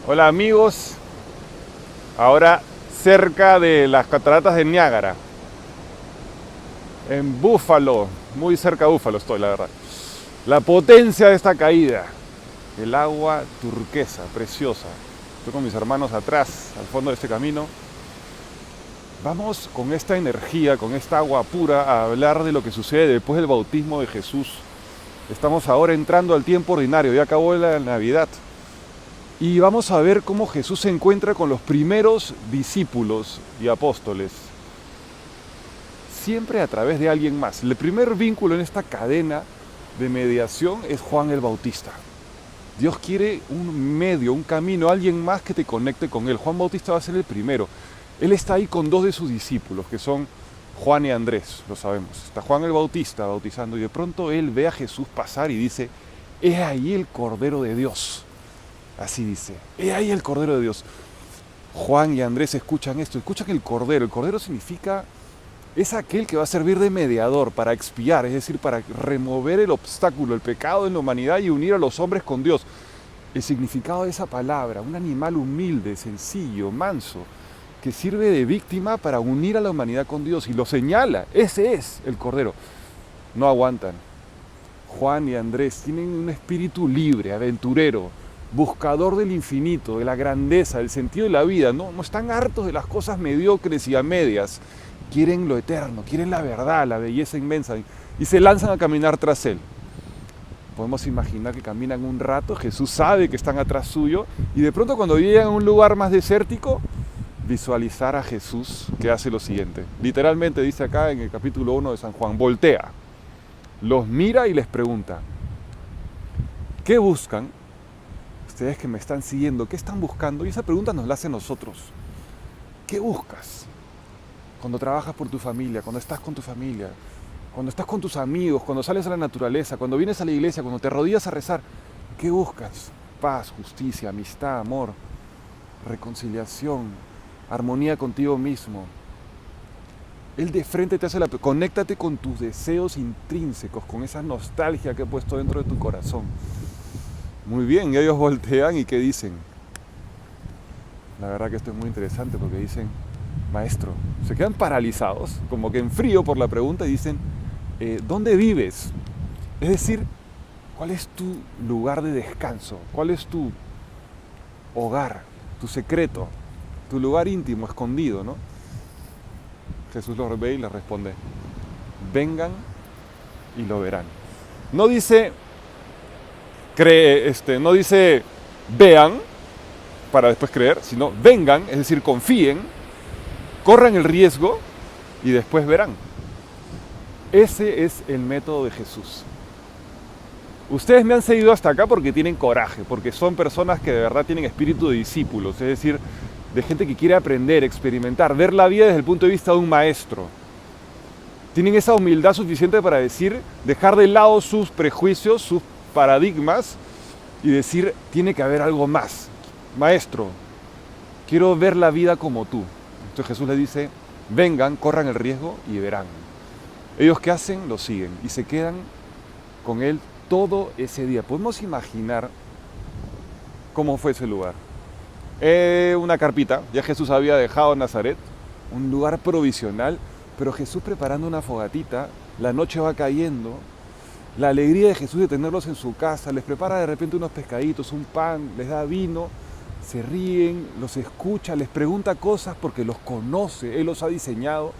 Hola amigos, ahora cerca de las cataratas de Niágara, en Búfalo, muy cerca de Búfalo estoy, la verdad. La potencia de esta caída, el agua turquesa, preciosa. Estoy con mis hermanos atrás, al fondo de este camino. Vamos con esta energía, con esta agua pura, a hablar de lo que sucede después del bautismo de Jesús. Estamos ahora entrando al tiempo ordinario, ya acabó la Navidad. Y vamos a ver cómo Jesús se encuentra con los primeros discípulos y apóstoles, siempre a través de alguien más. El primer vínculo en esta cadena de mediación es Juan el Bautista. Dios quiere un medio, un camino, alguien más que te conecte con Él. Juan Bautista va a ser el primero. Él está ahí con dos de sus discípulos, que son Juan y Andrés, lo sabemos. Está Juan el Bautista bautizando y de pronto él ve a Jesús pasar y dice, he ahí el Cordero de Dios. Así dice, he ahí el Cordero de Dios. Juan y Andrés escuchan esto, escuchan el Cordero. El Cordero significa, es aquel que va a servir de mediador para expiar, es decir, para remover el obstáculo, el pecado en la humanidad y unir a los hombres con Dios. El significado de esa palabra, un animal humilde, sencillo, manso, que sirve de víctima para unir a la humanidad con Dios y lo señala, ese es el Cordero. No aguantan. Juan y Andrés tienen un espíritu libre, aventurero, buscador del infinito, de la grandeza, del sentido de la vida. No están hartos de las cosas mediocres y a medias. Quieren lo eterno, quieren la verdad, la belleza inmensa y se lanzan a caminar tras Él. Podemos imaginar que caminan un rato, Jesús sabe que están atrás suyo y de pronto cuando llegan a un lugar más desértico, visualizar a Jesús que hace lo siguiente. Literalmente dice acá en el capítulo 1 de San Juan, voltea, los mira y les pregunta, ¿qué buscan? Ustedes que me están siguiendo, ¿qué están buscando? Y esa pregunta nos la hacen nosotros. ¿Qué buscas? Cuando trabajas por tu familia, cuando estás con tu familia, cuando estás con tus amigos, cuando sales a la naturaleza, cuando vienes a la iglesia, cuando te arrodillas a rezar, ¿qué buscas? Paz, justicia, amistad, amor, reconciliación, armonía contigo mismo. Él de frente te hace la pregunta, conéctate con tus deseos intrínsecos, con esa nostalgia que he puesto dentro de tu corazón. Muy bien, y ellos voltean y ¿qué dicen? La verdad que esto es muy interesante porque dicen, maestro, se quedan paralizados, como que en frío por la pregunta y dicen, ¿dónde vives? Es decir, ¿cuál es tu lugar de descanso? ¿Cuál es tu hogar, tu secreto, tu lugar íntimo, escondido, ¿no? Jesús los ve y les responde, vengan y lo verán. No dice, no dice, vean para después creer, sino vengan, es decir, confíen, corran el riesgo y después verán. Ese es el método de Jesús. Ustedes me han seguido hasta acá porque tienen coraje, porque son personas que de verdad tienen espíritu de discípulos, es decir, de gente que quiere aprender, experimentar, ver la vida desde el punto de vista de un maestro. Tienen esa humildad suficiente para decir, dejar de lado sus prejuicios, sus paradigmas y decir, tiene que haber algo más. Maestro, quiero ver la vida como tú. Entonces Jesús les dice, vengan, corran el riesgo y verán. Ellos ¿qué hacen? Lo siguen y se quedan con Él todo ese día. Podemos imaginar cómo fue ese lugar. Una carpita, ya Jesús había dejado Nazaret, un lugar provisional, pero Jesús preparando una fogatita, la noche va cayendo, la alegría de Jesús de tenerlos en su casa, les prepara de repente unos pescaditos, un pan, les da vino, se ríen, los escucha, les pregunta cosas porque los conoce, Él los ha diseñado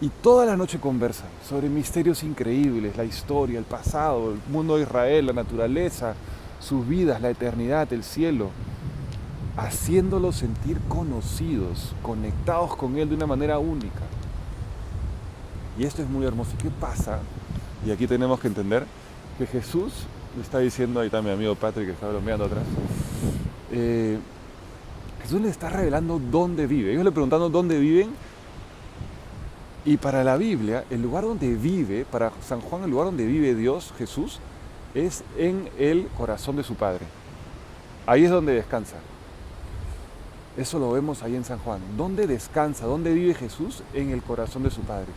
y toda la noche conversan sobre misterios increíbles, la historia, el pasado, el mundo de Israel, la naturaleza, sus vidas, la eternidad, el cielo, haciéndolos sentir conocidos, conectados con Él de una manera única. Y esto es muy hermoso. ¿Y qué pasa? Y aquí tenemos que entender que Jesús, le está diciendo, ahí está mi amigo Patrick que está bromeando atrás, Jesús le está revelando dónde vive. Ellos le preguntaron dónde viven. Y para la Biblia, el lugar donde vive, para San Juan, el lugar donde vive Dios, Jesús, es en el corazón de su Padre. Ahí es donde descansa. Eso lo vemos ahí en San Juan. ¿Dónde descansa? ¿Dónde vive Jesús? En el corazón de su Padre.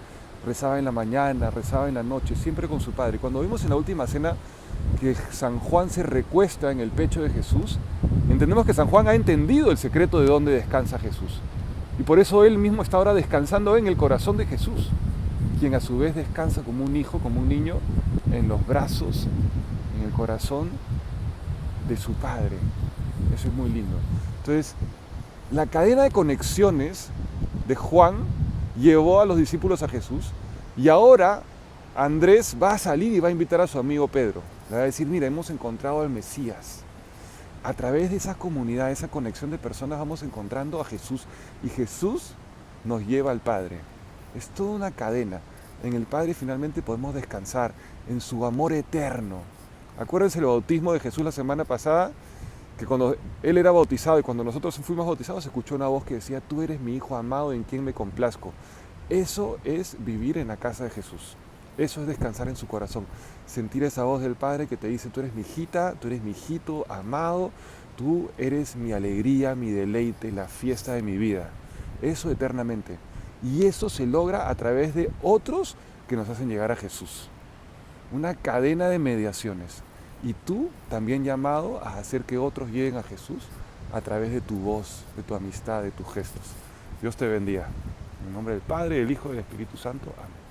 rezaba en la mañana, rezaba en la noche, siempre con su Padre. Cuando vimos en la última cena que San Juan se recuesta en el pecho de Jesús, entendemos que San Juan ha entendido el secreto de dónde descansa Jesús. Y por eso él mismo está ahora descansando en el corazón de Jesús, quien a su vez descansa como un hijo, como un niño, en los brazos, en el corazón de su Padre. Eso es muy lindo. Entonces, la cadena de conexiones de Juan llevó a los discípulos a Jesús, y ahora Andrés va a salir y va a invitar a su amigo Pedro. Le va a decir, mira, hemos encontrado al Mesías. A través de esa comunidad, esa conexión de personas, vamos encontrando a Jesús, y Jesús nos lleva al Padre. Es toda una cadena. En el Padre finalmente podemos descansar en su amor eterno. Acuérdense el bautismo de Jesús la semana pasada, que cuando Él era bautizado y cuando nosotros fuimos bautizados, se escuchó una voz que decía, tú eres mi Hijo amado en quien me complazco. Eso es vivir en la casa de Jesús. Eso es descansar en su corazón. Sentir esa voz del Padre que te dice, tú eres mi hijita, tú eres mi hijito amado, tú eres mi alegría, mi deleite, la fiesta de mi vida. Eso eternamente. Y eso se logra a través de otros que nos hacen llegar a Jesús. Una cadena de mediaciones. Y tú también llamado a hacer que otros lleguen a Jesús a través de tu voz, de tu amistad, de tus gestos. Dios te bendiga. En el nombre del Padre, del Hijo y del Espíritu Santo. Amén.